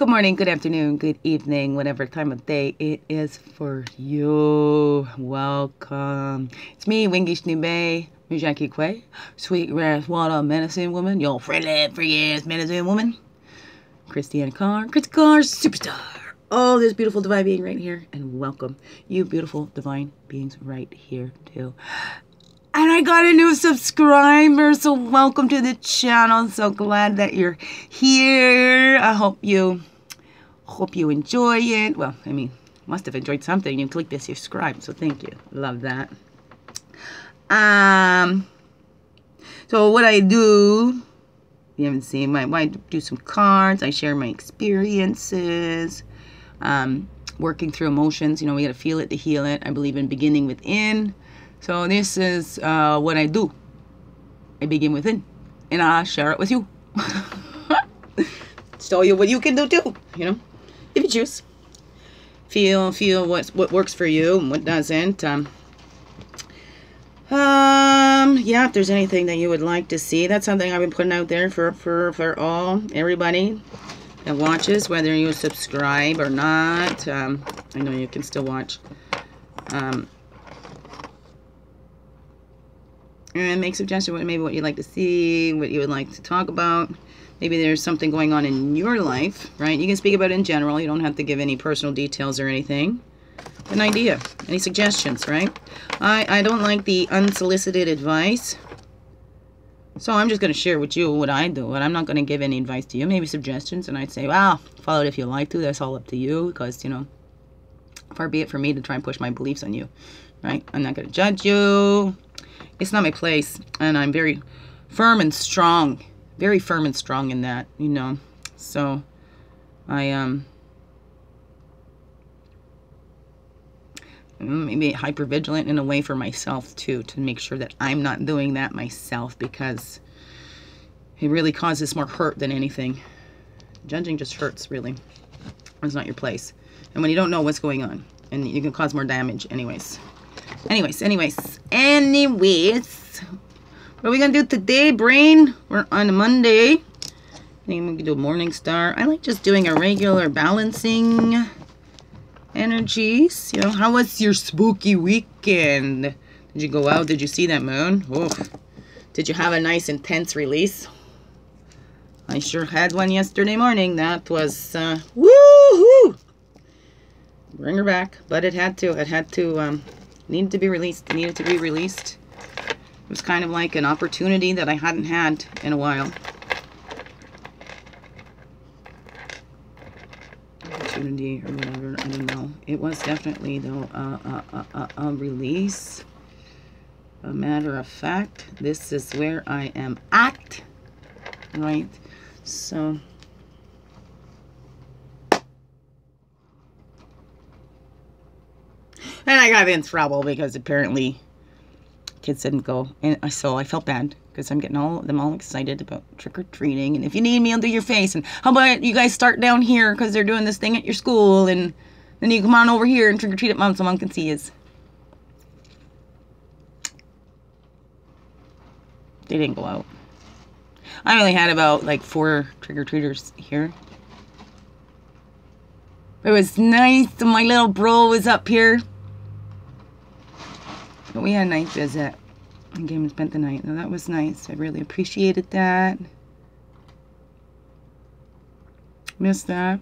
Good morning, good afternoon, good evening, whatever time of day it is for you. Welcome. It's me, Wingish Nibe, Mujaki Kwe, sweet grass water medicine woman, your friendly free ass medicine woman, Christiane Carr, Chris Carr, superstar. Oh, this beautiful divine being right here, and welcome, you beautiful divine beings right here too. And I got a new subscriber, so welcome to the channel. So glad that you're here. I hope you enjoy it. Well, I mean, must have enjoyed something. You click this subscribe, so thank you. Love that. So what I do, you haven't seen I do some cards. I share my experiences, working through emotions. You know, we got to feel it to heal it. I believe in beginning within. So this is what I do. I begin within, and I share it with you. Show you what you can do too, you know, if you choose. Feel what works for you and what doesn't. Yeah, if there's anything that you would like to see, that's something I've been putting out there for everybody that watches, whether you subscribe or not. I know you can still watch. And make suggestions, maybe what you'd like to see, what you would like to talk about. Maybe there's something going on in your life, right? You can speak about it in general. You don't have to give any personal details or anything. An idea, any suggestions, right? I don't like the unsolicited advice. So I'm just going to share with you what I do. And I'm not going to give any advice to you. Maybe suggestions. And I'd say, wow, follow it if you like to. That's all up to you. Because, you know, far be it for me to try and push my beliefs on you, right? I'm not going to judge you. It's not my place, and I'm very firm and strong in that, you know. So I maybe hyper vigilant in a way for myself too, to make sure that I'm not doing that myself, because it really causes more hurt than anything. Judging just hurts, really. It's not your place, and when you don't know what's going on, and you can cause more damage anyways. Anyways, what are we gonna do today, brain? We're on a Monday. I think we can do a morning star. I like just doing a regular balancing energies. You know, how was your spooky weekend? Did you go out? Did you see that moon? Oof. Did you have a nice intense release? I sure had one yesterday morning. That was woo-hoo! Bring her back, but it had to. Needed to be released. It needed to be released. It was kind of like an opportunity that I hadn't had in a while. Opportunity or whatever, I don't know. It was definitely, though, a release. A matter of fact, this is where I am at. Right? So... And I got in trouble because apparently kids didn't go. And so I felt bad because I'm getting them all excited about trick-or-treating. And if you need me, I'll do your face. And how about you guys start down here because they're doing this thing at your school. And then you come on over here and trick-or-treat at Mom so Mom can see us. They didn't go out. I only had about like 4 trick-or-treaters here. It was nice. My little bro was up here. But we had a nice visit. And came and spent the night. Now that was nice. I really appreciated that. Missed that.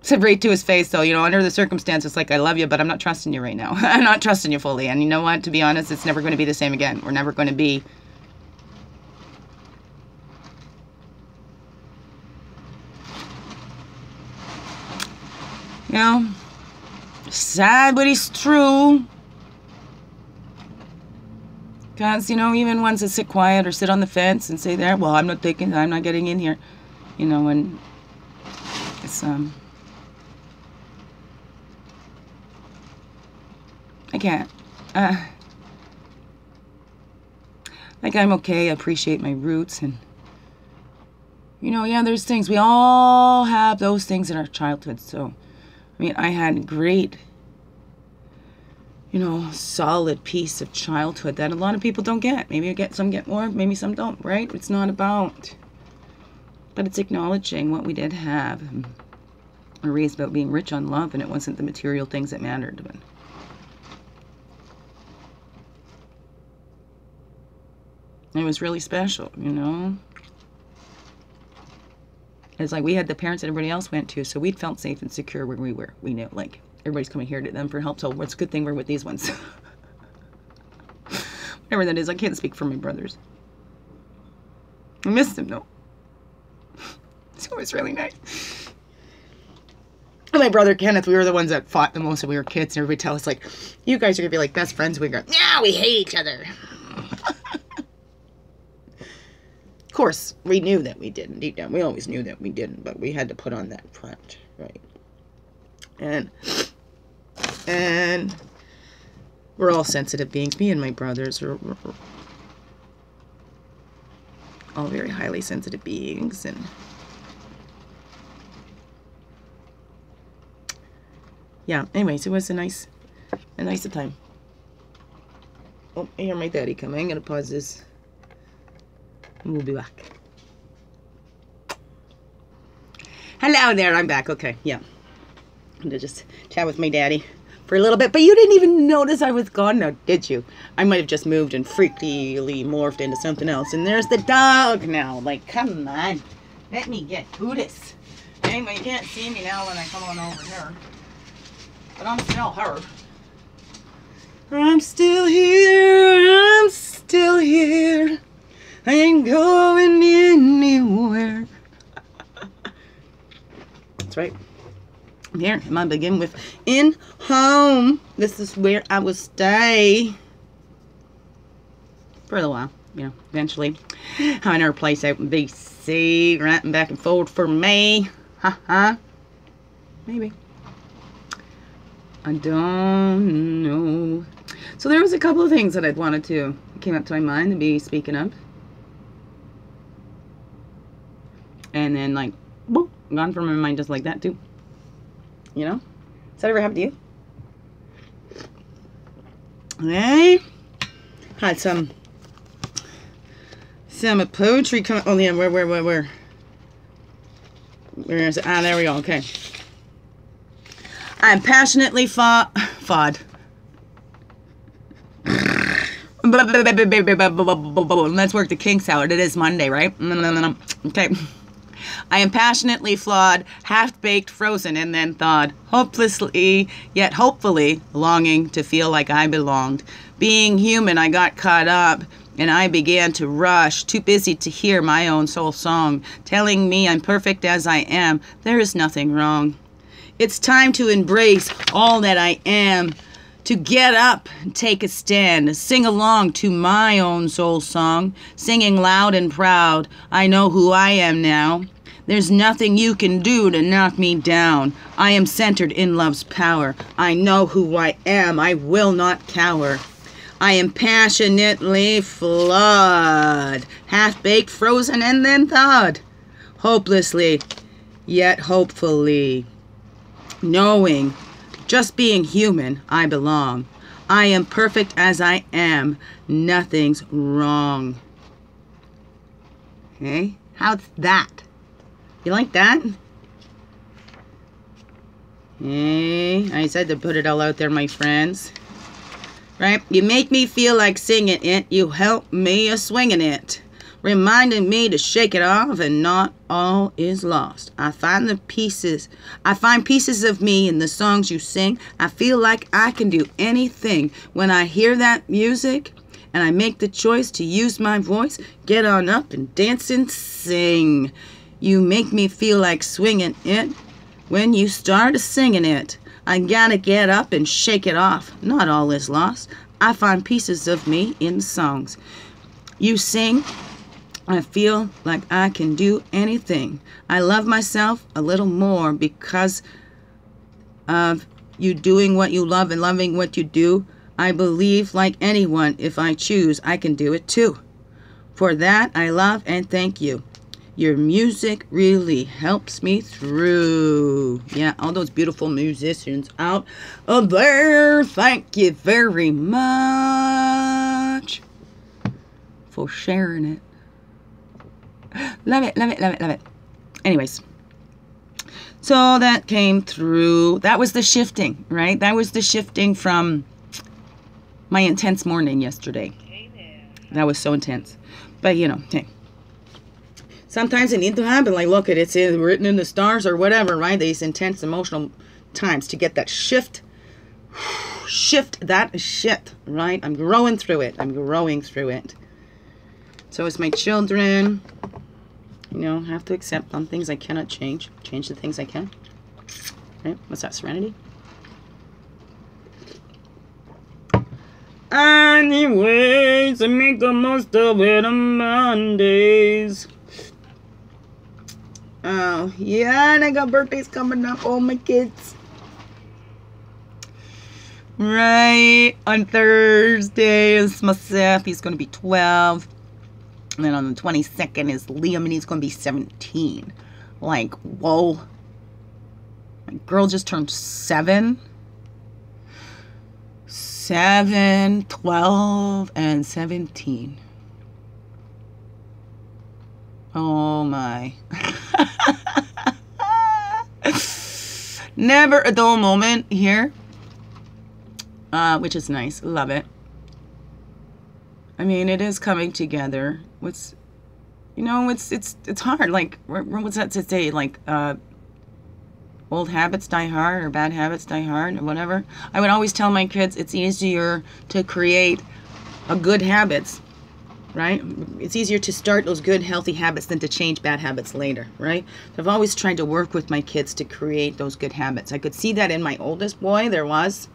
Said right to his face though, you know, under the circumstances, like, I love you, but I'm not trusting you right now. I'm not trusting you fully. And you know what? To be honest, it's never going to be the same again. We're never going to be... You know, sad, but it's true. Because, you know, even ones that sit quiet or sit on the fence and say there, well, I'm not getting in here. You know, and it's, I can't. Like, I'm okay. I appreciate my roots and, you know, yeah, there's things. We all have those things in our childhood, so... I mean, I had great, you know, solid piece of childhood that a lot of people don't get. Maybe some get more, maybe some don't, right? It's not about But it's acknowledging what we did have. We're raised about being rich on love, and it wasn't the material things that mattered. But it was really special, you know? It's like we had the parents that everybody else went to, so we'd felt safe and secure where we were. We knew, like, everybody's coming here to them for help, so what's a good thing we're with these ones? Whatever that is, I can't speak for my brothers. I missed them, though. So it was really nice. And my brother Kenneth, we were the ones that fought the most when we were kids, and everybody tell us, like, you guys are going to be like best friends. We go, yeah, we hate each other. Of course, we knew that we didn't. Deep down, we always knew that we didn't, but we had to put on that front, right? And we're all sensitive beings. Me and my brothers are all very highly sensitive beings, and yeah. Anyways, it was a nice time. Oh, I hear my daddy coming. I'm gonna pause this. And we'll be back. Hello there, I'm back. Okay, yeah. I'm gonna just chat with my daddy for a little bit, but you didn't even notice I was gone now, did you? I might have just moved and freakily morphed into something else. And there's the dog now. Like, come on. Let me get to this. Anyway, you can't see me now when I come on over here. But I'm still her. I'm still here. I'm still here. I ain't going anywhere. That's right. Here, I'm gonna begin with in home. This is where I will stay for a little while. You know, eventually having our place out in BC, renting back and forth for me. Maybe. I don't know. So there was a couple of things that I'd wanted to came up to my mind to be speaking of. And then, like, boop, gone from my mind just like that, too. You know? Has that ever happened to you? Okay. Had some poetry come. Oh, yeah, where? Where is it? Ah, there we go. Okay. I'm passionately fod. Let's work the kinks out. It is Monday, right? Okay. I am passionately flawed, half-baked, frozen, and then thawed, hopelessly, yet hopefully, longing to feel like I belonged. Being human, I got caught up, and I began to rush, too busy to hear my own soul song, telling me I'm perfect as I am, there is nothing wrong. It's time to embrace all that I am, to get up and take a stand, sing along to my own soul song, singing loud and proud, I know who I am now. There's nothing you can do to knock me down. I am centered in love's power. I know who I am. I will not cower. I am passionately flawed, half-baked, frozen, and then thawed. Hopelessly, yet hopefully. Knowing, just being human, I belong. I am perfect as I am. Nothing's wrong. Okay? How's that? You like that? Hey, I said to put it all out there, my friends. Right? You make me feel like singing it. You help me a-swinging it. Reminding me to shake it off and not all is lost. I find pieces of me in the songs you sing. I feel like I can do anything. When I hear that music and I make the choice to use my voice, get on up and dance and sing. You make me feel like swinging it. When you start singing it, I gotta get up and shake it off. Not all is lost. I find pieces of me in songs. You sing, I feel like I can do anything. I love myself a little more because of you doing what you love and loving what you do. I believe, like anyone, if I choose, I can do it too. For that, I love and thank you. Your music really helps me through. Yeah, all those beautiful musicians out there. Thank you very much for sharing it. Love it, love it, love it, love it. Anyways, so that came through. That was the shifting, right? That was the shifting from my intense morning yesterday. That was so intense. But, you know, hey. Sometimes it needs to happen. Like, look, it's written in the stars or whatever, right? These intense emotional times to get that shift. Shift that shit, right? I'm growing through it. I'm growing through it. So it's my children. You know, have to accept some things I cannot change. Change the things I can. Right? What's that? Serenity? Anyways, I make the most of it on Mondays. Oh, yeah, and I got birthdays coming up. All my kids. Right. On Thursday is myself. He's going to be 12. And then on the 22nd is Liam, and he's going to be 17. Like, whoa. My girl just turned 7. 7, 12, and 17. Oh, my. Never a dull moment here. Which is nice. Love it. I mean, it is coming together. What's, you know, it's hard. Like, what's that to say? Like, old habits die hard, or bad habits die hard, or whatever. I would always tell my kids it's easier to create a good habits, right? It's easier to start those good, healthy habits than to change bad habits later, right? So I've always tried to work with my kids to create those good habits. I could see that in my oldest boy. There was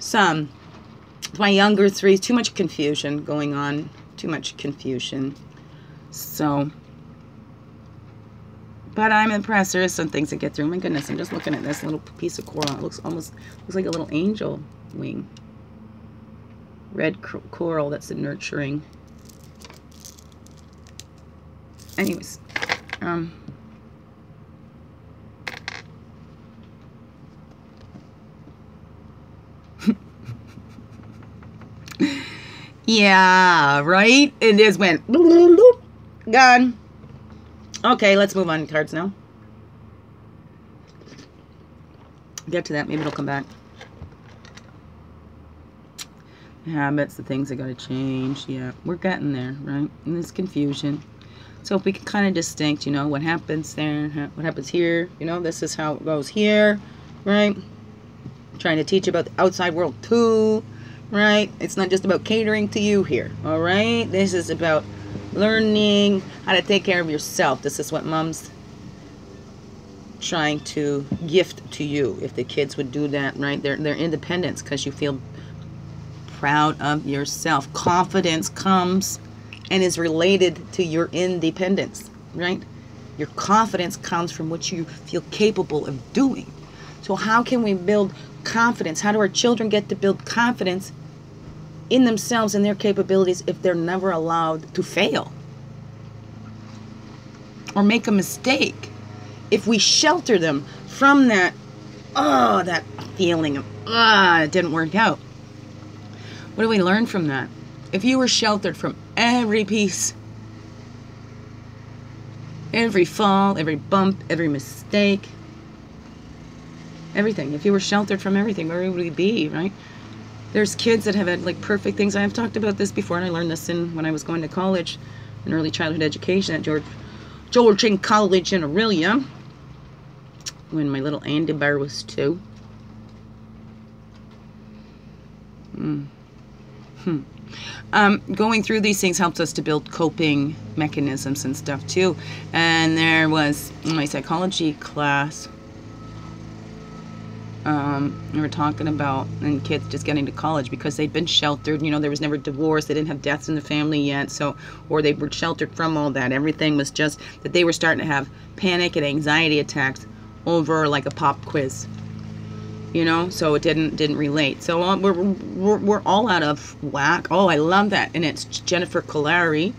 some. My younger 3, too much confusion going on. Too much confusion. So, but I'm impressed. There is some things that get through. My goodness, I'm just looking at this little piece of coral. It looks like a little angel wing. Red coral, that's the nurturing. Anyways, yeah, right? It just went gone. Okay, let's move on to cards now. Get to that. Maybe it'll come back. The habits, the things that got to change. Yeah, we're getting there, right? And this confusion. So if we can kind of distinct, you know, what happens there, what happens here. You know, this is how it goes here, right? Trying to teach about the outside world too. Right? It's not just about catering to you here. All right? This is about learning how to take care of yourself. This is what mom's trying to gift to you. If the kids would do that, right? Their independence, because you feel proud of yourself. Confidence comes and is related to your independence, right? Your confidence comes from what you feel capable of doing. So how can we build confidence? How do our children get to build confidence in themselves and their capabilities if they're never allowed to fail or make a mistake? If we shelter them from that, that feeling of, it didn't work out. What do we learn from that? If you were sheltered from every piece, every fall, every bump, every mistake, everything. If you were sheltered from everything, where would we be, right? There's kids that have had like perfect things. I've talked about this before, and I learned this when I was going to college in early childhood education at Georgian College in Aurelia, when my little Andy Bear was 2. Going through these things helps us to build coping mechanisms and stuff too. And there was in my psychology class, we were talking about and kids just getting to college because they'd been sheltered. You know, there was never divorce. They didn't have deaths in the family yet. So, or they were sheltered from all that. Everything was just that they were starting to have panic and anxiety attacks over like a pop quiz. You know, so it didn't relate. So we're all out of whack. Oh, I love that. And it's Jennifer Colari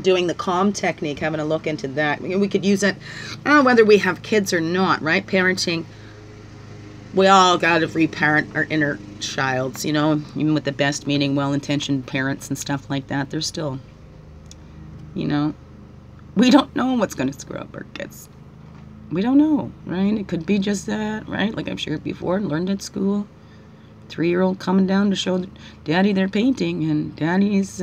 doing the calm technique, having a look into that. We could use it whether we have kids or not, right? Parenting. We all got to reparent our inner childs, you know, even with the best meaning, well-intentioned parents and stuff like that. They're still, you know, We don't know what's going to screw up our kids. We don't know, right? It could be just that, right? Like I've shared before, learned at school. 3-year-old coming down to show daddy their painting, and daddy's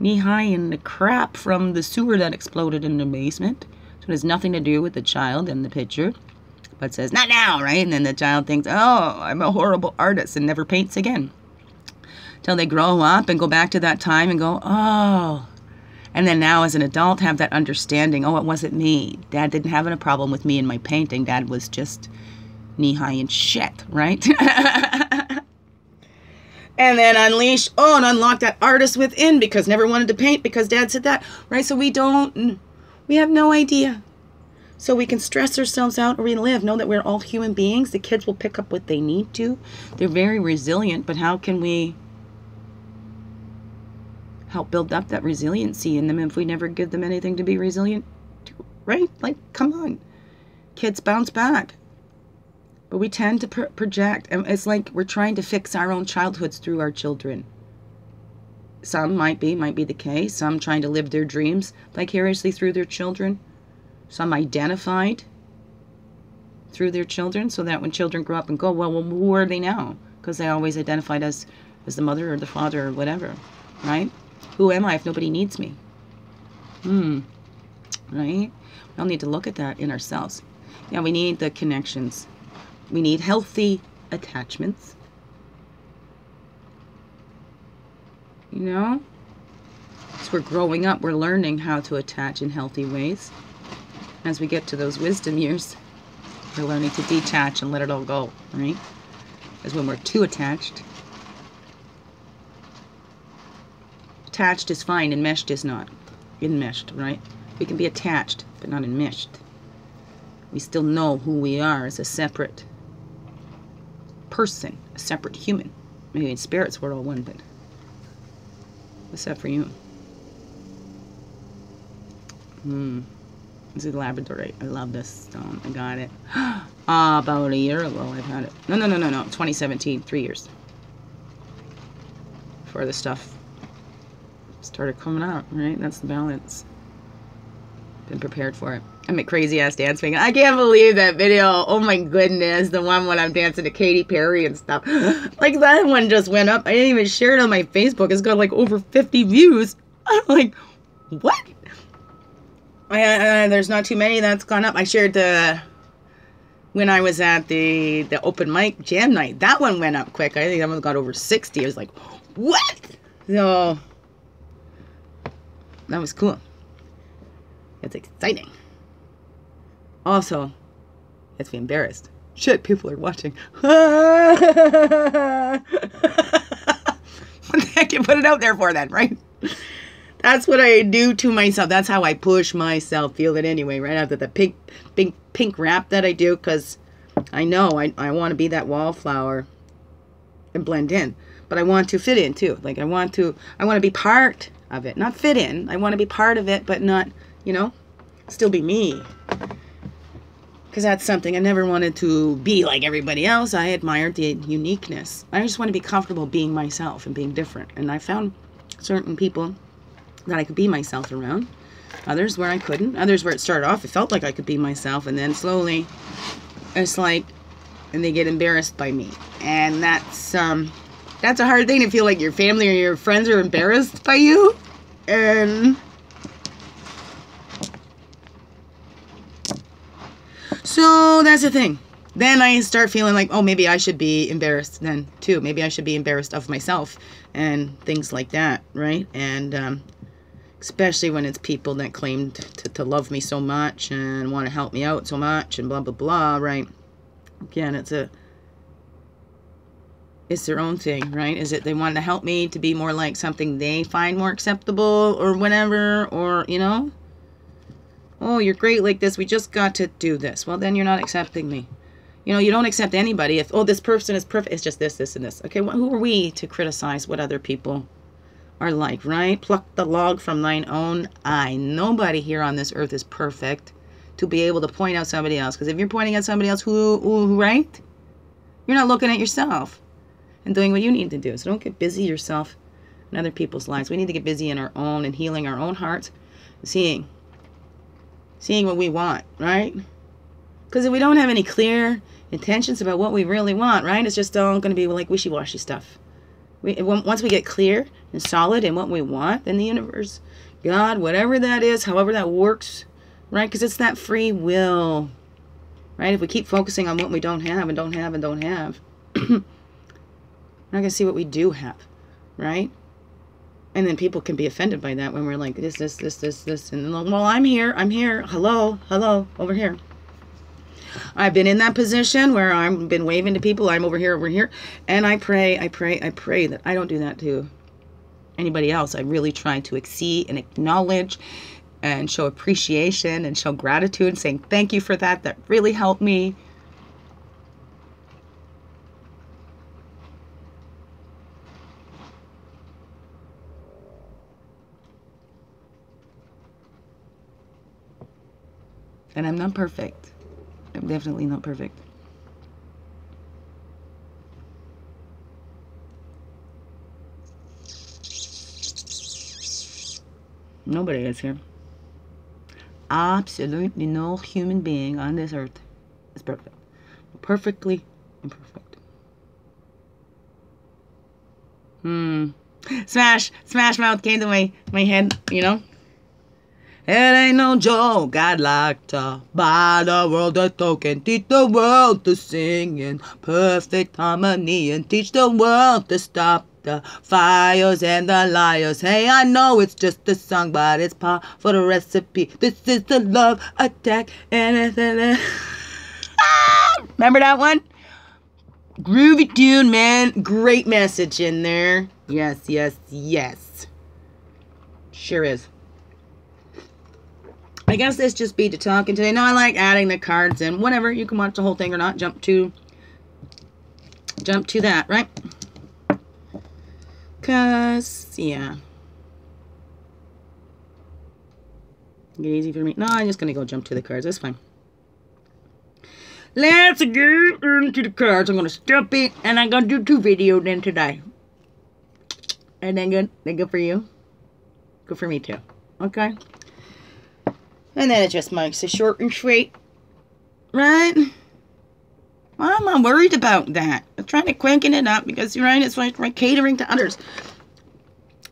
knee-high in the crap from the sewer that exploded in the basement. So it has nothing to do with the child in the picture, but says, not now, right? And then the child thinks, oh, I'm a horrible artist, and never paints again. Till they grow up and go back to that time and go, oh. And then now as an adult have that understanding, oh, it wasn't me. Dad didn't have a problem with me and my painting. Dad was just knee-high in shit, right? And then unleash, oh, and unlock that artist within because never wanted to paint because dad said that, right? So we have no idea. So we can stress ourselves out or relive, know that we're all human beings. The kids will pick up what they need to. They're very resilient, but how can we help build up that resiliency in them if we never give them anything to be resilient to, right? Like, come on. Kids bounce back. But we tend to project, and it's like we're trying to fix our own childhoods through our children. Some might be the case. Some trying to live their dreams vicariously through their children. Some identified through their children, so that when children grow up and go, well, who are they now? Because they always identified as the mother or the father or whatever, right? Who am I if nobody needs me? Right? We all need to look at that in ourselves. Yeah, we need the connections. We need healthy attachments. You know? As we're growing up, we're learning how to attach in healthy ways. As we get to those wisdom years, we're learning to detach and let it all go, right? Because when we're too attached, attached is fine, enmeshed is not. Enmeshed, right? We can be attached, but not enmeshed. We still know who we are as a separate person, a separate human. Maybe in spirits we're all one, but except for you. This is Labradorite. I love this stone. I got it about a year ago. I've had it. No. 2017, 3 years. Before the stuff started coming out, right? That's the balance. Been prepared for it. I'm a crazy ass dance finger. I can't believe that video. Oh my goodness. The one when I'm dancing to Katy Perry and stuff. Like that one just went up. I didn't even share it on my Facebook. It's got like over 50 views. I'm like, what? There's not too many that's gone up. I shared when I was at the open mic jam night. That one went up quick. I think that one got over 60. I was like, what? So that was cool. It's exciting. Also, you have to be embarrassed. Shit, people are watching. What the heck you put it out there for then, right? That's what I do to myself. That's how I push myself. Feel it anyway, right after the pink wrap that I do, because I know I want to be that wallflower and blend in. But I want to fit in too. Like I want to be part of it. Not fit in. I want to be part of it, but not, you know, still be me. Because that's something I never wanted to be like everybody else. I admired the uniqueness. I just want to be comfortable being myself and being different. And I found certain people that I could be myself around. Others where I couldn't. Others where it started off, it felt like I could be myself. And then slowly, it's like, and they get embarrassed by me. And that's a hard thing to feel like your family or your friends are embarrassed by you. And so that's the thing. Then I start feeling like, oh, maybe I should be embarrassed then too. Maybe I should be embarrassed of myself and things like that, right? And especially when it's people that claim to love me so much and want to help me out so much and blah, blah, blah, right? Again, it's their own thing, right? Is it they want to help me to be more like something they find more acceptable or whatever, or, you know? Oh, you're great like this. We just got to do this. Well, then you're not accepting me. You know, you don't accept anybody if, oh, this person is perfect. It's just this, this, and this. Okay, well, who are we to criticize what other people are like, right? Pluck the log from thine own eye. Nobody here on this earth is perfect to be able to point out somebody else. Because if you're pointing at somebody else, who, right? You're not looking at yourself and doing what you need to do. So don't get busy yourself in other people's lives. We need to get busy in our own and healing our own hearts Seeing what we want, right? Because if we don't have any clear intentions about what we really want, right, it's just all going to be like wishy-washy stuff. Once we get clear and solid in what we want, then the universe, God, whatever that is, however that works, right? Because it's that free will, right? If we keep focusing on what we don't have and don't have and don't have, we're not going to see what we do have, right? And then people can be offended by that when we're like, this. And then, well, I'm here. Hello, over here. I've been in that position where I've been waving to people. I'm over here. And I pray that I don't do that to anybody else. I really try to exceed and acknowledge and show appreciation and show gratitude, saying thank you for that. That really helped me. And I'm not perfect. I'm definitely not perfect. Nobody is here. Absolutely no human being on this earth is perfect. Perfectly imperfect. Smash Mouth came to my head, you know. It ain't no joke, I'd like to buy the world a token, teach the world to sing in perfect harmony, and teach the world to stop the fires and the liars. Hey, I know it's just a song, but it's part for the recipe. This is the love attack. Remember that one? Groovy tune, man. Great message in there. Yes. Sure is. I guess this just be to talking today. No, I like adding the cards in. Whatever, you can watch the whole thing or not. Jump to that, right? Cause yeah, get easy for me. No, I'm just gonna go jump to the cards. That's fine. Let's get into the cards. I'm gonna stop it, and I'm gonna do 2 videos then today. And then good. Then good for you. Good for me too. Okay. And then it just makes it short and sweet. Right? Well, I'm not worried about that. I'm trying to quicken it up because, right, it's like catering to others.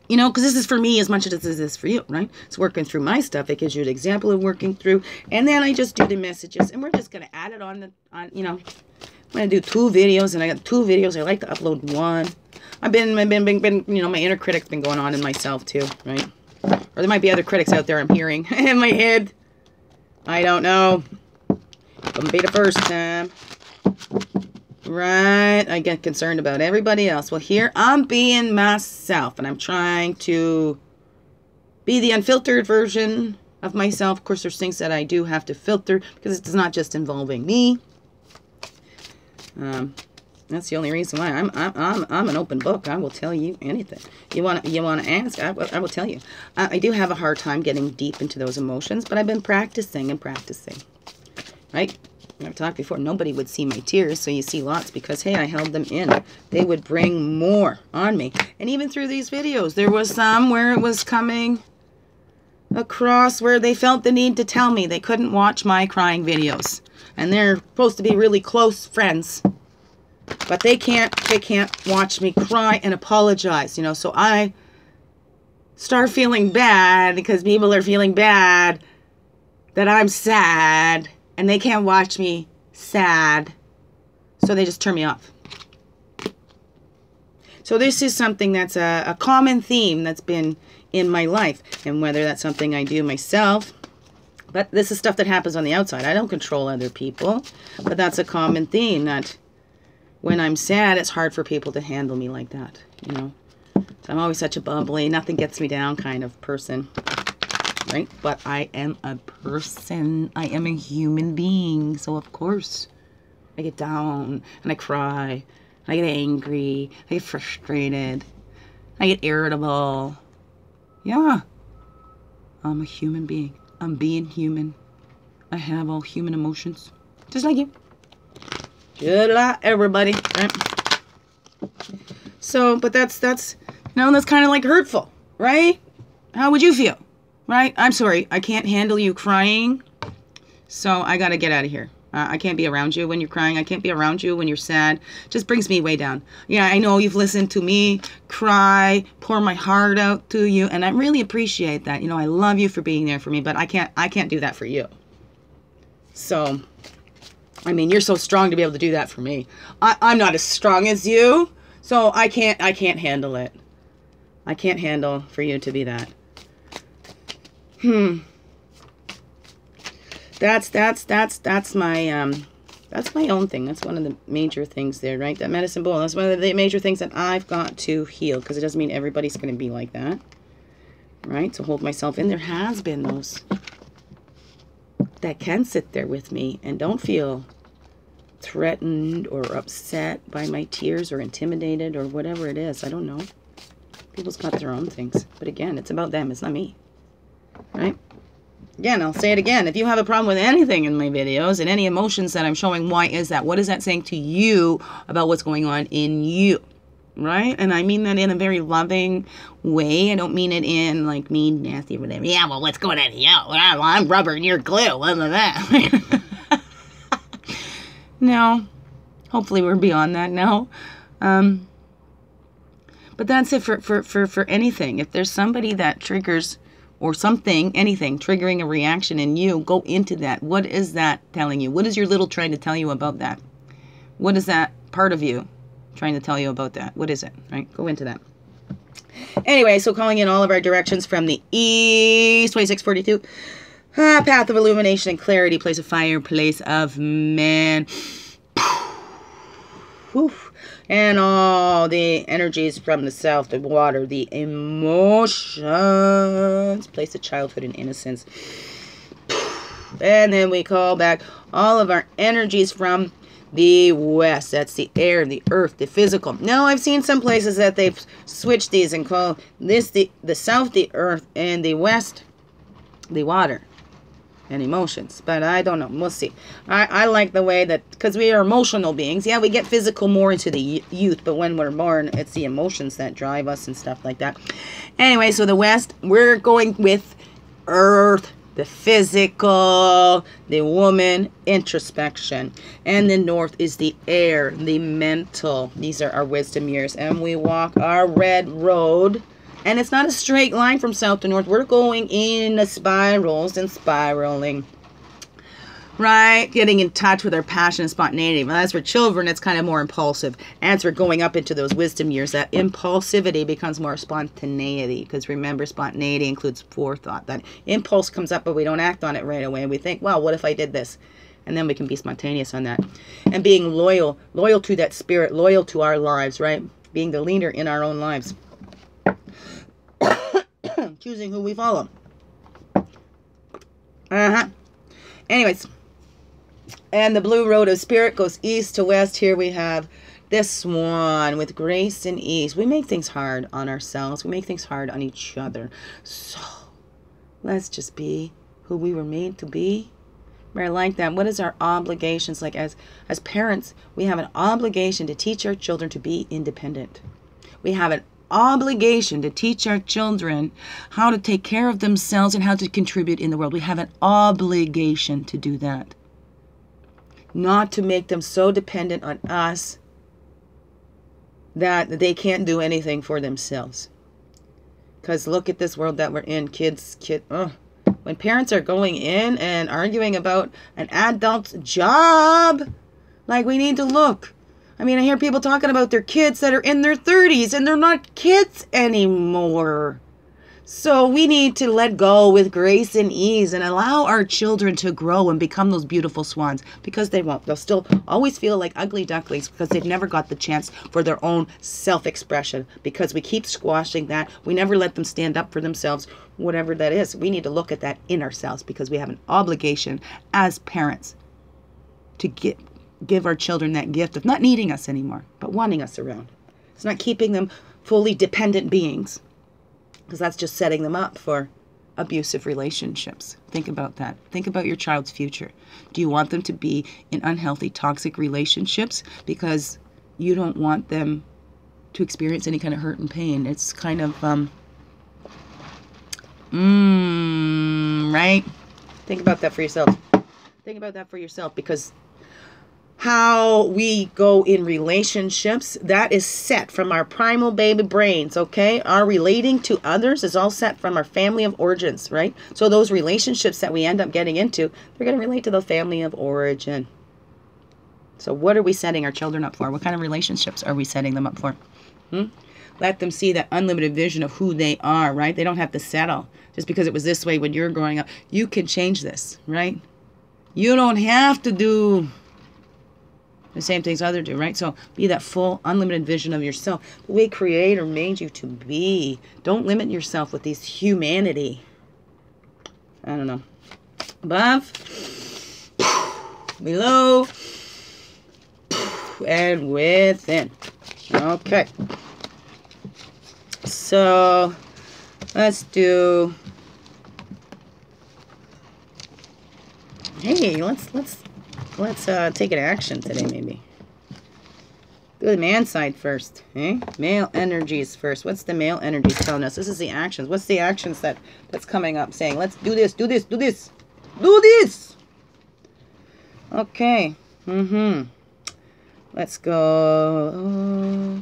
You know, because this is for me as much as this is for you, right? It's working through my stuff. It gives you an example of working through. And then I just do the messages. And we're just going to add it on, you know. I'm going to do 2 videos. And I got 2 videos. I like to upload 1. I've been, you know, my inner critic's been going on in myself too, right? Or there might be other critics out there I'm hearing in my head. I don't know. Wouldn't be the first time. Right? I get concerned about everybody else. Well, here I'm being myself. And I'm trying to be the unfiltered version of myself. Of course, there's things that I do have to filter. Because it's not just involving me. That's the only reason why I'm an open book. I will tell you anything. You want to ask? I will tell you. I do have a hard time getting deep into those emotions, but I've been practicing and practicing. Right? I've talked before. Nobody would see my tears, so you see lots because hey, I held them in. They would bring more on me. And even through these videos, there was some where it was coming across where they felt the need to tell me they couldn't watch my crying videos, and they're supposed to be really close friends. But they can't watch me cry and apologize, you know. So I start feeling bad because people are feeling bad that I'm sad and they can't watch me sad. So they just turn me off. So this is something that's a common theme that's been in my life. And whether that's something I do myself, but this is stuff that happens on the outside. I don't control other people, but that's a common theme that when I'm sad, it's hard for people to handle me like that, you know. So I'm always such a bubbly, nothing gets me down kind of person, right? But I am a person. I am a human being. So, of course, I get down and I cry. I get angry. I get frustrated. I get irritable. Yeah. I'm a human being. I'm being human. I have all human emotions. Just like you. Good luck, everybody. Right? So, but that's you know, that's kind of like hurtful, right? How would you feel? right? I'm sorry. I can't handle you crying. So I got to get out of here. I can't be around you when you're crying. I can't be around you when you're sad. Just brings me way down. Yeah, I know you've listened to me cry, pour my heart out to you, and I really appreciate that. You know, I love you for being there for me, but I can't do that for you. So, I mean, you're so strong to be able to do that for me. I'm not as strong as you, so I can't handle it. I can't handle for you to be that. That's my own thing. That's one of the major things there, right? That medicine bowl. That's one of the major things that I've got to heal, because it doesn't mean everybody's going to be like that, right? So hold myself in. There has been those that can sit there with me and don't feel threatened or upset by my tears or intimidated or whatever it is. I don't know. People's got their own things. But again, it's about them. It's not me, right? Again, I'll say it again. If you have a problem with anything in my videos and any emotions that I'm showing, why is that? What is that saying to you about what's going on in you? Right? And I mean that in a very loving way. I don't mean it in like mean, nasty, whatever. Yeah, well, what's going on in you? Well, I'm rubber and you're glue. Blah, blah, blah. No. Hopefully we're beyond that now. But that's it for anything. If there's somebody that triggers or something, anything, triggering a reaction in you, go into that. What is that telling you? What is your little trying to tell you about that? What is that part of you trying to tell you about that? What is it, right? Go into that. Anyway, so calling in all of our directions from the east, 2642. Path of illumination and clarity, place of fire, place of man. Whew. And all the energies from the south, the water, the emotions, place of childhood and innocence. And then we call back all of our energies from the west. That's the air, the earth, the physical. Now, I've seen some places that they've switched these and call this the south, the earth, and the west, the water and emotions. But I don't know. We'll see. I like the way that, because we are emotional beings. Yeah, we get physical more into the youth, but when we're born, it's the emotions that drive us and stuff like that. Anyway, so the west, we're going with earth, the physical, the woman, introspection. And the north is the air, the mental. These are our wisdom years. And we walk our red road. And it's not a straight line from south to north. We're going in the spirals and spiraling. Right? Getting in touch with our passion and spontaneity. Well, as for children, it's kind of more impulsive. As we're going up into those wisdom years, that impulsivity becomes more spontaneity. Because remember, spontaneity includes forethought. That impulse comes up, but we don't act on it right away. We think, well, what if I did this? And then we can be spontaneous on that. And being loyal to that spirit, loyal to our lives, right? Being the leader in our own lives. Choosing who we follow. Anyways. And the blue road of spirit goes east to west. Here we have this one with grace and ease. We make things hard on ourselves. We make things hard on each other. So let's just be who we were made to be. I like that. What is our obligations? Like as parents, we have an obligation to teach our children to be independent. We have an obligation to teach our children how to take care of themselves and how to contribute in the world. We have an obligation to do that. Not to make them so dependent on us that they can't do anything for themselves. Because look at this world that we're in. When parents are going in and arguing about an adult's job, like we need to look. I mean, I hear people talking about their kids that are in their 30s and they're not kids anymore. So we need to let go with grace and ease and allow our children to grow and become those beautiful swans, because they won't. They'll still always feel like ugly ducklings because they've never got the chance for their own self-expression, because we keep squashing that. We never let them stand up for themselves, whatever that is. We need to look at that in ourselves, because we have an obligation as parents to give our children that gift of not needing us anymore, but wanting us around. It's not keeping them fully dependent beings, because that's just setting them up for abusive relationships. Think about that. Think about your child's future. Do you want them to be in unhealthy, toxic relationships because you don't want them to experience any kind of hurt and pain? It's kind of, right? Think about that for yourself. Think about that for yourself, because how we go in relationships, that is set from our primal baby brains, okay? Our relating to others is all set from our family of origins, right? So those relationships that we end up getting into, they're going to relate to the family of origin. So what are we setting our children up for? What kind of relationships are we setting them up for? Let them see that unlimited vision of who they are, right? They don't have to settle just because it was this way when you're growing up. You can change this, right? You don't have to do the same things others do, right? So be that full, unlimited vision of yourself. The way Creator made you to be. Don't limit yourself with these humanity. I don't know. Above, below, and within. Okay. So let's do. Hey, let's take an action today, maybe. Do the man side first, eh? Male energies first. What's the male energies telling us? This is the actions. What's the actions that's coming up saying, let's do this, do this, do this, do this. Okay. Let's go.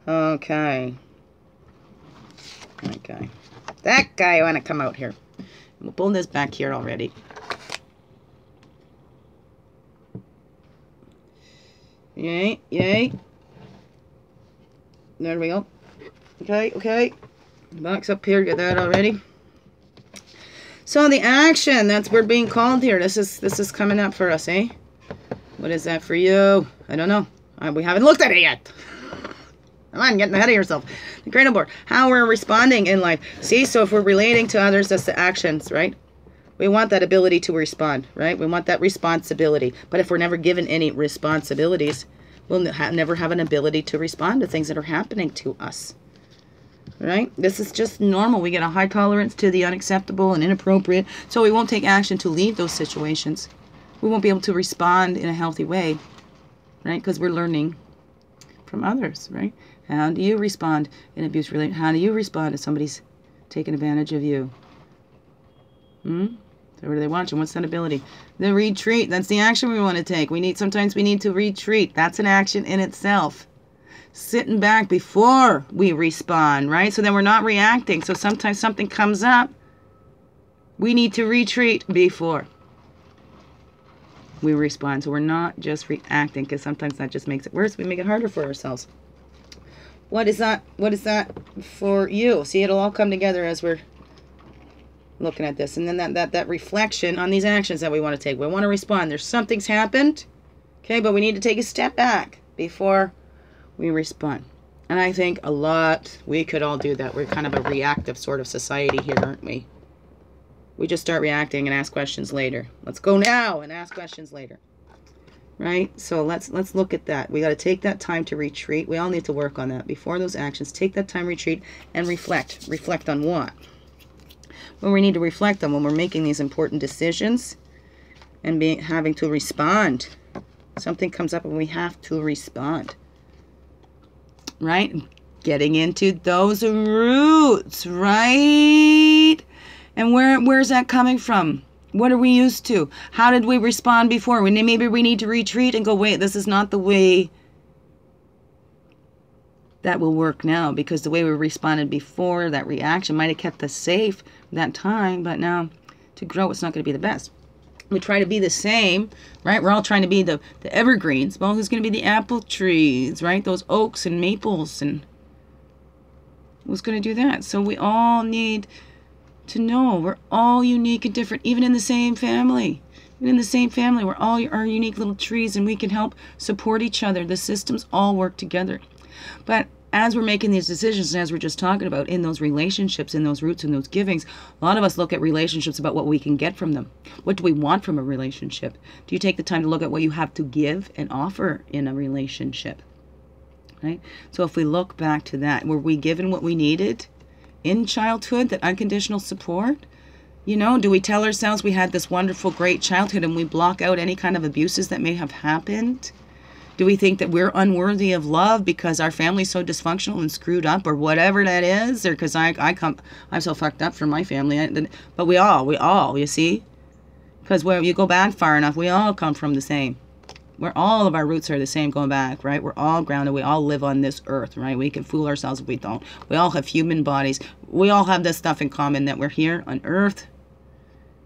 Okay. Okay. That guy, I want to come out here. We'll pull this back here already. Yay, yay. There we go. Okay, okay. Box up here, get that already. So the action, we're being called here. This is coming up for us, eh? What is that for you? I don't know. We haven't looked at it yet. Come on, getting ahead of yourself. The Cradle Board. How we're responding in life. See, so if we're relating to others, that's the actions, right? We want that ability to respond, right? We want that responsibility. But if we're never given any responsibilities, we'll never have an ability to respond to things that are happening to us. Right? This is just normal. We get a high tolerance to the unacceptable and inappropriate. So we won't take action to leave those situations. We won't be able to respond in a healthy way, right? Because we're learning from others, right? How do you respond in abuse related? How do you respond if somebody's taking advantage of you? So what do they want you? What's that ability? The retreat. That's the action we want to take. Sometimes we need to retreat. That's an action in itself. Sitting back before we respond, right? So then we're not reacting. So sometimes something comes up. We need to retreat before we respond. So we're not just reacting, because sometimes that just makes it worse. We make it harder for ourselves. What is that? What is that for you? See, it'll all come together as we're looking at this. And then that reflection on these actions that we want to take. We want to respond. There's something's happened. Okay, but we need to take a step back before we respond. And I think a lot, we could all do that. We're kind of a reactive sort of society here, aren't we? We just start reacting and ask questions later. Let's go now and ask questions later. Right? So let's look at that. We got to take that time to retreat. We all need to work on that. Before those actions, take that time, retreat, and reflect. Reflect on what? When we need to reflect on when we're making these important decisions and having to respond. Something comes up and we have to respond. Right? Getting into those roots, right? And where's that coming from? What are we used to? How did we respond before? Maybe we need to retreat and go, wait, this is not the way that will work now, because the way we responded before, that reaction might have kept us safe that time, but now to grow, it's not going to be the best. We try to be the same, right? We're all trying to be the evergreens. Well, who's going to be the apple trees, right? Those oaks and maples, and who's going to do that? So we all need to know we're all unique and different, even in the same family. Even in the same family, we're all our unique little trees, and we can help support each other. The systems all work together. But as we're making these decisions, and as we're just talking about, in those relationships, in those roots, in those givings, a lot of us look at relationships about what we can get from them. What do we want from a relationship? Do you take the time to look at what you have to give and offer in a relationship? Right? So if we look back to that, were we given what we needed in childhood, that unconditional support? You know, do we tell ourselves we had this wonderful, great childhood and we block out any kind of abuses that may have happened? Do we think that we're unworthy of love because our family's so dysfunctional and screwed up, or whatever that is, or because I'm so fucked up from my family? But we all, you see, because where you go back far enough, we all come from the same. Where all of our roots are the same going back, right? We're all grounded. We all live on this earth, right? We can fool ourselves if we don't. We all have human bodies. We all have this stuff in common, that we're here on earth,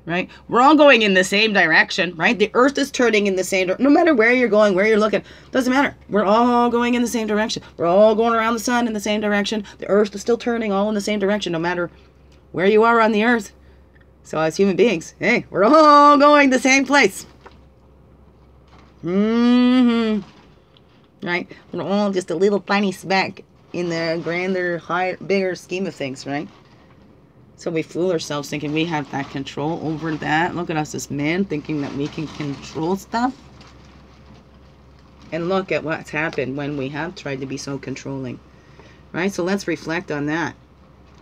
right? We're all going in the same direction, right? The earth is turning in the same direction. No matter where you're going, where you're looking, doesn't matter. We're all going in the same direction. We're all going around the sun in the same direction. The earth is still turning all in the same direction, no matter where you are on the earth. So as human beings, hey, we're all going the same place. Right? We're all just a little tiny speck in the grander, bigger scheme of things, right? So we fool ourselves thinking we have that control over that. Look at us as men thinking that we can control stuff. And look at what's happened when we have tried to be so controlling, right? So let's reflect on that.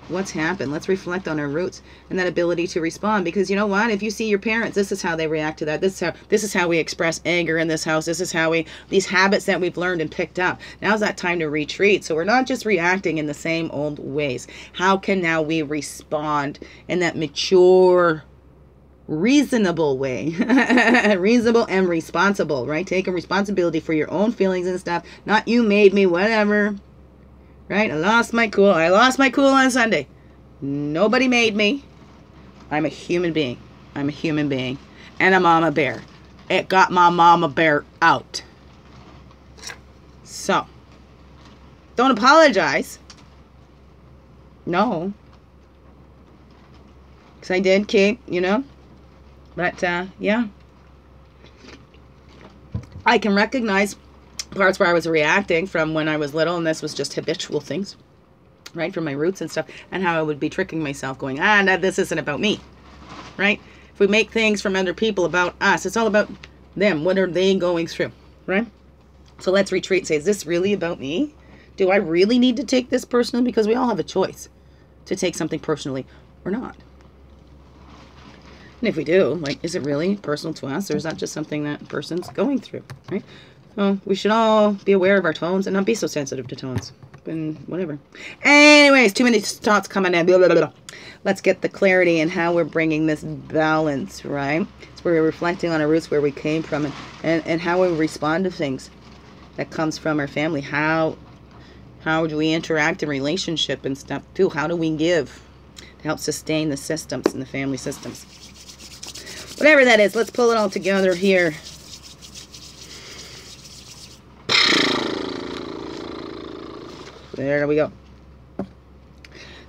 What's happened? Let's reflect on our roots and that ability to respond. Because you know what? If you see your parents, this is how they react to that. This is how we express anger in this house. This is how these habits that we've learned and picked up. Now's that time to retreat. So we're not just reacting in the same old ways. How can now we respond in that mature, reasonable way? Reasonable and responsible, right? Taking responsibility for your own feelings and stuff. Not you made me, whatever. Right? I lost my cool. I lost my cool on Sunday. Nobody made me. I'm a human being. I'm a human being. And a mama bear. It got my mama bear out. So, don't apologize. No. Because I did keep, But, yeah. I can recognize parts where I was reacting from when I was little, and this was just habitual things, right, from my roots and stuff, and how I would be tricking myself going, no, this isn't about me, right? If we make things from other people about us, it's all about them. What are they going through, right? So let's retreat and say, is this really about me? Do I really need to take this personally? Because we all have a choice to take something personally or not. And if we do, is it really personal to us, or is that just something that person's going through, right? So we should all be aware of our tones and not be so sensitive to tones. And whatever. Anyways, too many thoughts coming in. Blah, blah, blah. Let's get the clarity in how we're bringing this balance, right? It's where we're reflecting on our roots, where we came from, and how we respond to things that comes from our family. How do we interact in relationship and stuff too? How do we give to help sustain the systems and the family systems? Whatever that is, let's pull it all together here. There we go.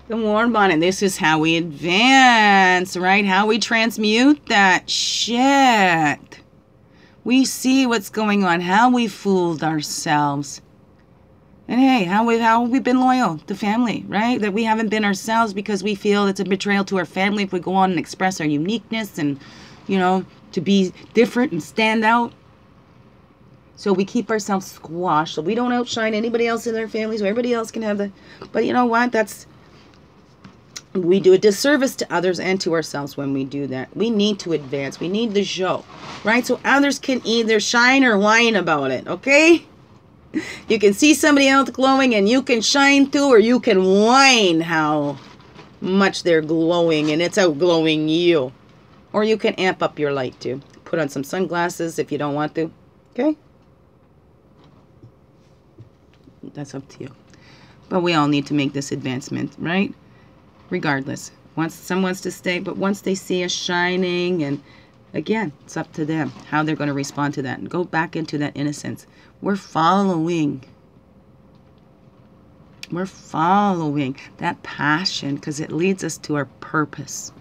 The warm bonnet. This is how we advance, right? How we transmute that shit. We see what's going on. How we fooled ourselves. And hey, how we've been loyal to family, right? That we haven't been ourselves because we feel it's a betrayal to our family if we go on and express our uniqueness and, to be different and stand out. So we keep ourselves squashed. So we don't outshine anybody else in their families. So everybody else can have the... But you know what? We do a disservice to others and to ourselves when we do that. We need to advance. We need the show. Right? So others can either shine or whine about it. Okay? You can see somebody else glowing and you can shine too. Or you can whine how much they're glowing and it's outglowing you. Or you can amp up your light too. Put on some sunglasses if you don't want to. Okay? That's up to you. But we all need to make this advancement, right? Regardless. Once someone wants to stay, but once they see us shining, and again, it's up to them how they're going to respond to that and go back into that innocence. We're following that passion because it leads us to our purpose.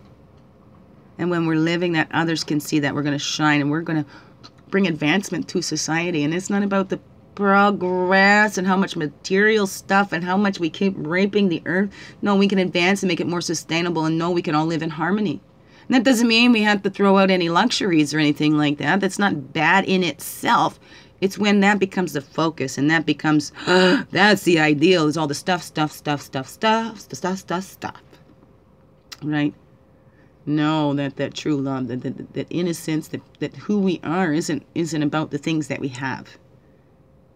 And when we're living that, others can see that we're going to shine and we're going to bring advancement to society. And it's not about the progress and how much material stuff and how much we keep raping the earth. No, we can advance and make it more sustainable, and no, we can all live in harmony. And that doesn't mean we have to throw out any luxuries or anything like that. That's not bad in itself. It's when that becomes the focus and that becomes, that's the ideal, is all the stuff. Right? No, that true love, that innocence, that who we are isn't about the things that we have.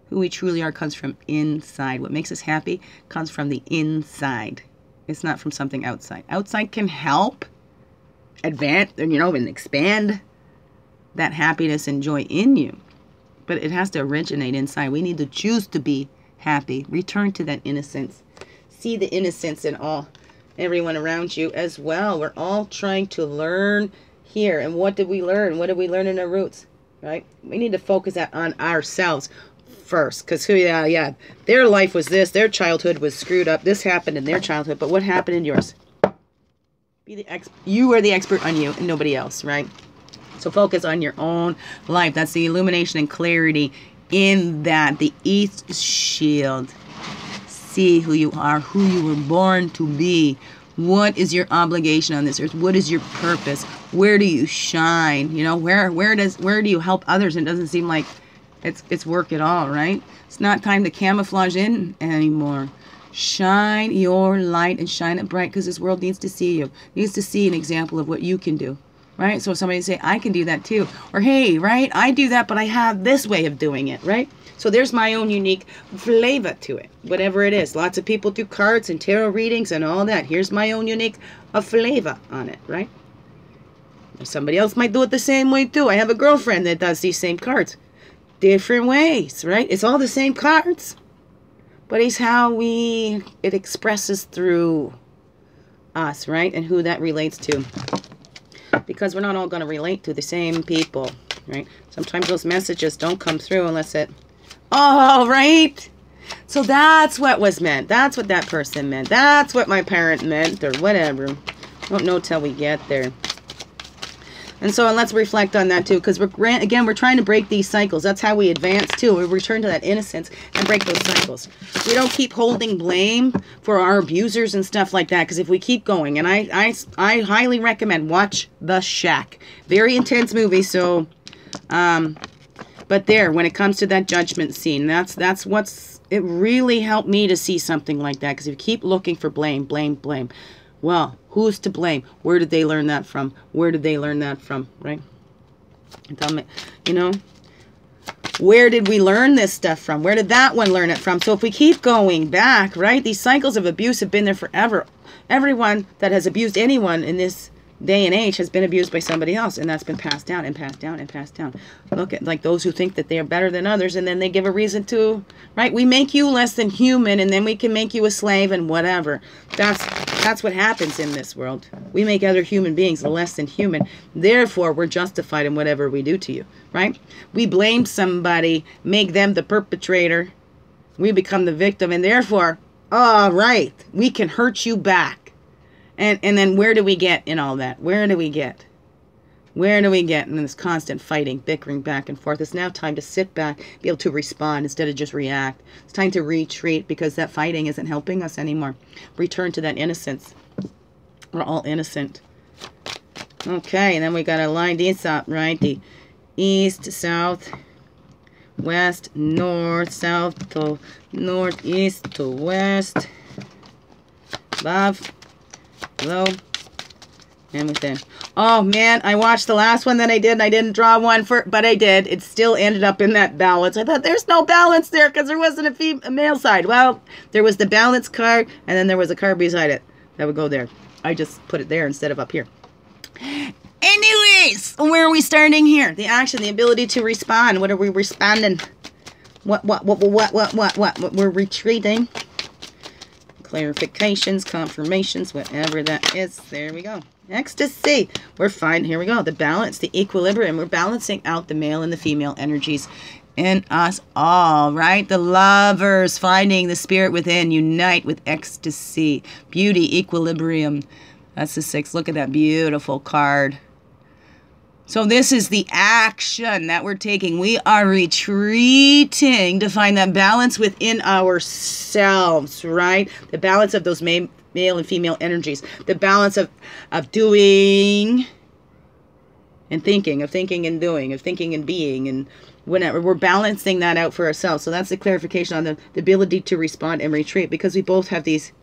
Who we truly are comes from inside. What makes us happy comes from the inside. It's not from something outside. Outside can help advance, and expand that happiness and joy in you. But it has to originate inside. We need to choose to be happy. Return to that innocence. See the innocence in everyone around you as well. We're all trying to learn here. And what did we learn? What did we learn in our roots? Right? We need to focus on ourselves first, because their life was this, their childhood was screwed up, this happened in their childhood, but what happened in yours? You are the expert on you and nobody else, right? So focus on your own life. That's the illumination and clarity in that, the East Shield. See who you are, who you were born to be. What is your obligation on this earth? What is your purpose? Where do you shine? Where do you help others? And it doesn't seem like it's work at all, right? It's not time to camouflage in anymore. Shine your light and shine it bright, because this world needs to see you. Needs to see an example of what you can do, right? So somebody say, I can do that too. Or, hey, right, I do that, but I have this way of doing it, right? So there's my own unique flavor to it, whatever it is. Lots of people do cards and tarot readings and all that. Here's my own unique flavor on it, right? Somebody else might do it the same way too. I have a girlfriend that does these same cards. Different ways, right? It's all the same cards, but it's how it expresses through us, right? And who that relates to. Because we're not all going to relate to the same people, right? Sometimes those messages don't come through unless right? So that's what was meant. That's what that person meant. That's what my parent meant, or whatever. Don't know till we get there. And so let's reflect on that too, because we're trying to break these cycles. That's how we advance too. We return to that innocence and break those cycles. We don't keep holding blame for our abusers and stuff like that, because if we keep going, and I highly recommend watch The Shack. Very intense movie. So, but when it comes to that judgment scene, that's what's it really helped me to see something like that. Because if you keep looking for blame. Well, who's to blame? Where did they learn that from? Where did they learn that from, right? Tell me, where did we learn this stuff from? Where did that one learn it from? So if we keep going back, right, these cycles of abuse have been there forever. Everyone that has abused anyone in this day and age has been abused by somebody else, and that's been passed down and passed down and passed down. Look at like those who think that they are better than others, and then they give a reason to, right? We make you less than human, and then we can make you a slave and whatever. That's what happens in this world. We make other human beings less than human. Therefore, we're justified in whatever we do to you, right? We blame somebody, make them the perpetrator. We become the victim, and therefore, right, we can hurt you back. And then where do we get in all that? Where do we get? Where do we get in this constant fighting, bickering back and forth? It's now time to sit back, be able to respond instead of just react. It's time to retreat, because that fighting isn't helping us anymore. Return to that innocence. We're all innocent. Okay, and then we got to line these up, right? The east, south, west, north, south to north, east to west, above, below, and within. Oh man, I watched the last one that I did, and I didn't draw one but I did. It still ended up in that balance. I thought there's no balance there because there wasn't a male side. Well, there was the balance card, and then there was a card beside it that would go there. I just put it there instead of up here. Anyways, where are we starting here? The action, the ability to respond. What are we responding? What? We're retreating. Clarifications, confirmations, whatever that is. There we go. Ecstasy. We're fine. Here we go. The balance, the equilibrium. We're balancing out the male and the female energies in us all, right? The lovers finding the spirit within. Unite with ecstasy. Beauty, equilibrium. That's the 6. Look at that beautiful card. So this is the action that we're taking. We are retreating to find that balance within ourselves, right? The balance of those male and female energies. The balance of doing and thinking, of thinking and doing, of thinking and being, and whenever. We're balancing that out for ourselves. So that's the clarification on the ability to respond and retreat, because we both have these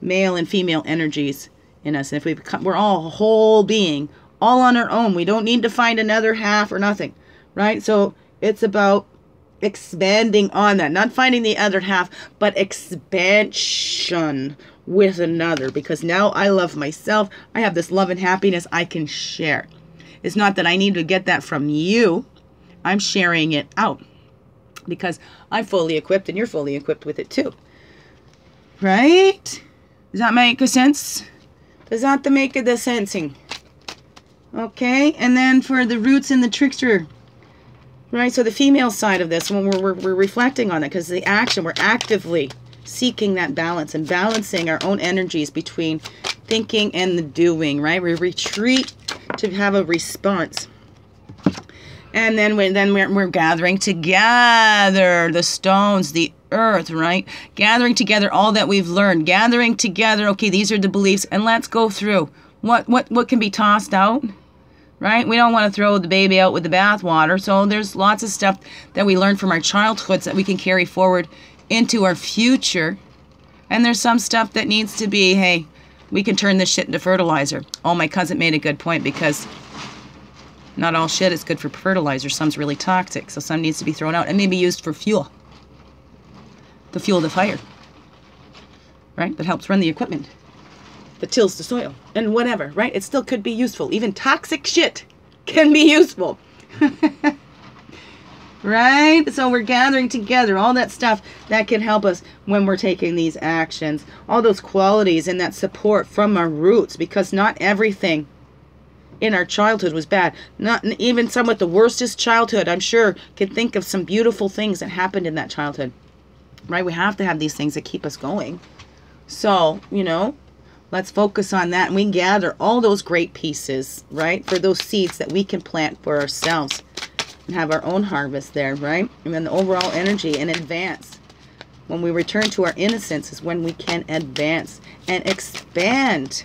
male and female energies in us. And if we're all a whole being, all on our own. We don't need to find another half or nothing, right? So it's about expanding on that, not finding the other half, but expansion with another, because now I love myself. I have this love and happiness I can share. It's not that I need to get that from you. I'm sharing it out because I'm fully equipped and you're fully equipped with it too. Right? Does that make a sense? Does that make the sensing? Okay, and then for the roots and the trickster, right? So the female side of this, when we're reflecting on it, because the action, we're actively seeking that balance and balancing our own energies between thinking and the doing, right? We retreat to have a response. And then we're gathering together the stones, the earth, right? Gathering together all that we've learned, gathering together, okay, these are the beliefs, and let's go through what can be tossed out, right? We don't want to throw the baby out with the bathwater. So there's lots of stuff that we learned from our childhoods that we can carry forward into our future. And there's some stuff that needs to be, hey, we can turn this shit into fertilizer. Oh, my cousin made a good point, because not all shit is good for fertilizer. Some's really toxic, so some needs to be thrown out and maybe used for fuel. To fuel the fire, right? That helps run the equipment, that tills the soil, and whatever, right? It still could be useful. Even toxic shit can be useful. Right? So we're gathering together all that stuff that can help us when we're taking these actions. All those qualities and that support from our roots, because not everything in our childhood was bad. Not even some with the worstest childhood, I'm sure, can think of some beautiful things that happened in that childhood. Right? We have to have these things that keep us going. So, you know, let's focus on that. And we gather all those great pieces, right? For those seeds that we can plant for ourselves and have our own harvest there, right? And then the overall energy and advance. When we return to our innocence is when we can advance and expand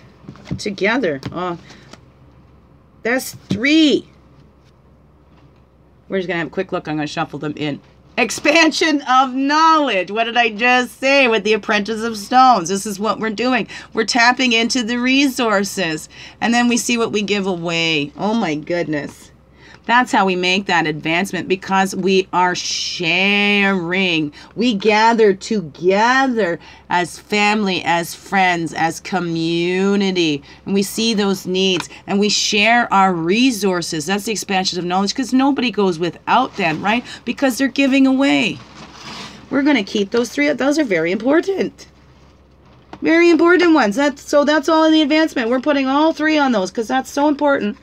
together. Oh, that's 3. We're just going to have a quick look. I'm going to shuffle them in. Expansion of knowledge. What did I just say with the Apprentice of Stones? This is what we're doing. We're tapping into the resources. And then we see what we give away. Oh my goodness. That's how we make that advancement, because we are sharing. We gather together as family, as friends, as community. And we see those needs and we share our resources. That's the expansion of knowledge, because nobody goes without them, right? Because they're giving away. We're going to keep those 3. Those are very important. Very important ones. That's all in the advancement. We're putting all 3 on those because that's so important.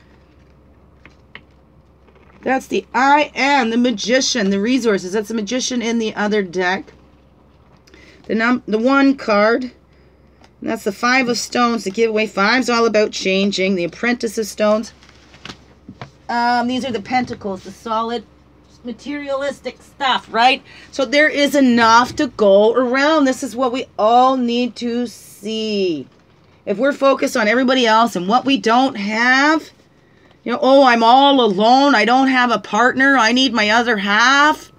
That's the I am, the magician, the resources. That's the magician in the other deck. The 1 card. And that's the 5 of stones. The giveaway 5's all about changing. The Apprentice of Stones. These are the pentacles, the solid materialistic stuff, right? So there is enough to go around. This is what we all need to see. If we're focused on everybody else and what we don't have, you know, oh, I'm all alone. I don't have a partner. I need my other half.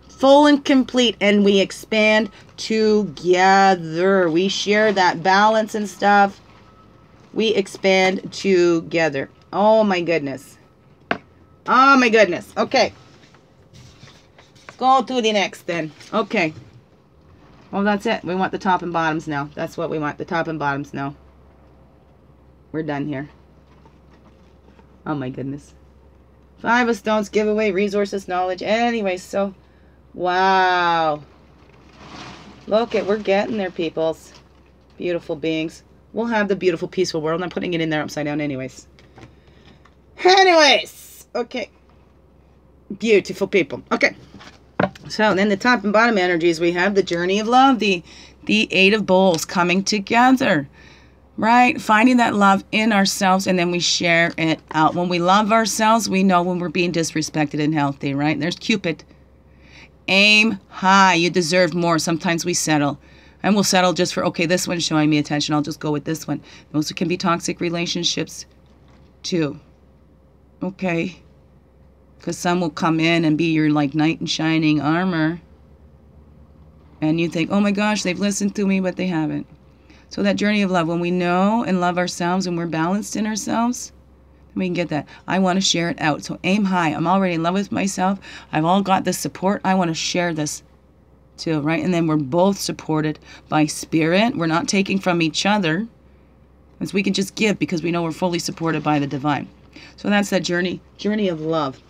Full and complete. And we expand together. We share that balance and stuff. We expand together. Oh, my goodness. Oh, my goodness. Okay. Let's go to the next then. Okay. Well, that's it. We want the top and bottoms now. That's what we want. The top and bottoms now. We're done here. Oh my goodness. 5 of stones, giveaway, resources, knowledge. Anyway, so, wow. Look at, we're getting there, peoples. Beautiful beings. We'll have the beautiful, peaceful world. I'm putting it in there upside down anyways. Okay. Beautiful people. Okay. So, then the top and bottom energies, we have the journey of love, the 8 of bowls coming together. Right? Finding that love in ourselves, and then we share it out. When we love ourselves, we know when we're being disrespected and healthy, right? There's Cupid. Aim high. You deserve more. Sometimes we settle. And we'll settle just for, okay, this one's showing me attention. I'll just go with this one. Those can be toxic relationships too. Okay? Because some will come in and be your like knight in shining armor. And you think, oh my gosh, they've listened to me, but they haven't. So that journey of love, when we know and love ourselves and we're balanced in ourselves, We can get that. I want to share it out. So aim high. I'm already in love with myself. I've all got this support. I want to share this too, right? And then we're both supported by spirit. We're not taking from each other. As we can just give because we know we're fully supported by the divine. So that's that journey of love.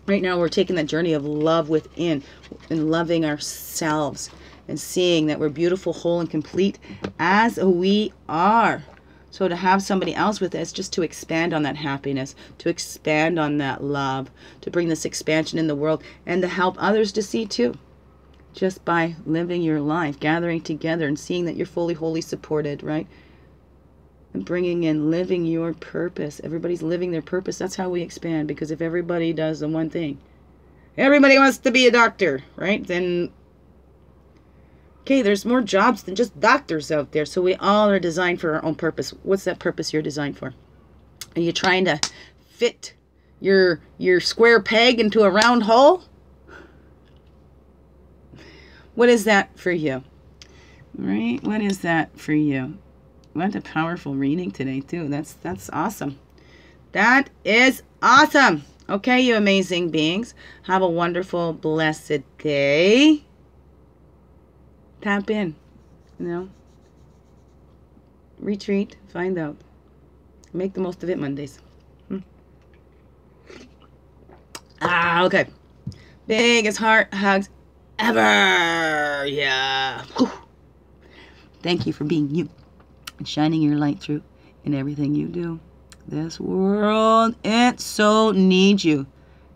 Right now we're taking that journey of love within and loving ourselves and seeing that we're beautiful, whole, and complete as we are. So to have somebody else with us, just to expand on that happiness, to expand on that love, to bring this expansion in the world, and to help others to see too. Just by living your life, gathering together and seeing that you're fully, wholly supported, right? And bringing in living your purpose. Everybody's living their purpose. That's how we expand. Because if everybody does the one thing, everybody wants to be a doctor, right? Then, okay, there's more jobs than just doctors out there. So we all are designed for our own purpose. What's that purpose you're designed for? Are you trying to fit your square peg into a round hole? What is that for you? Right? What is that for you? What a powerful reading today, too. That's awesome. That is awesome. Okay, you amazing beings. Have a wonderful, blessed day. Tap in. You know. Retreat. Find out. Make the most of it Mondays. Okay. Biggest heart hugs ever. Yeah. Whew. Thank you for being you and shining your light through in everything you do. This world, it so needs you.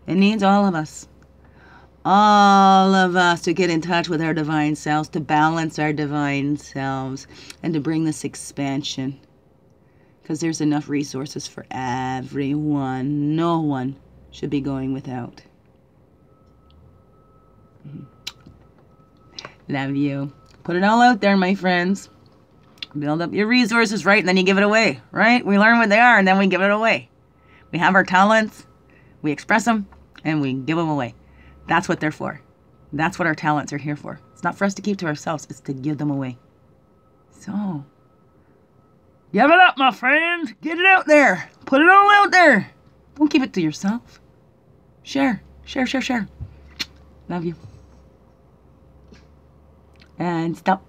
It needs all of us. All of us to get in touch with our divine selves, to balance our divine selves, and to bring this expansion. Because there's enough resources for everyone. No one should be going without. Love you. Put it all out there, my friends. Build up your resources, right? And then you give it away, right? We learn what they are, and then we give it away. We have our talents, we express them, and we give them away. That's what they're for. That's what our talents are here for. It's not for us to keep to ourselves. It's to give them away. So, give it up, my friends. Get it out there. Put it all out there. Don't keep it to yourself. Share. Share, share, share. Love you. And stop.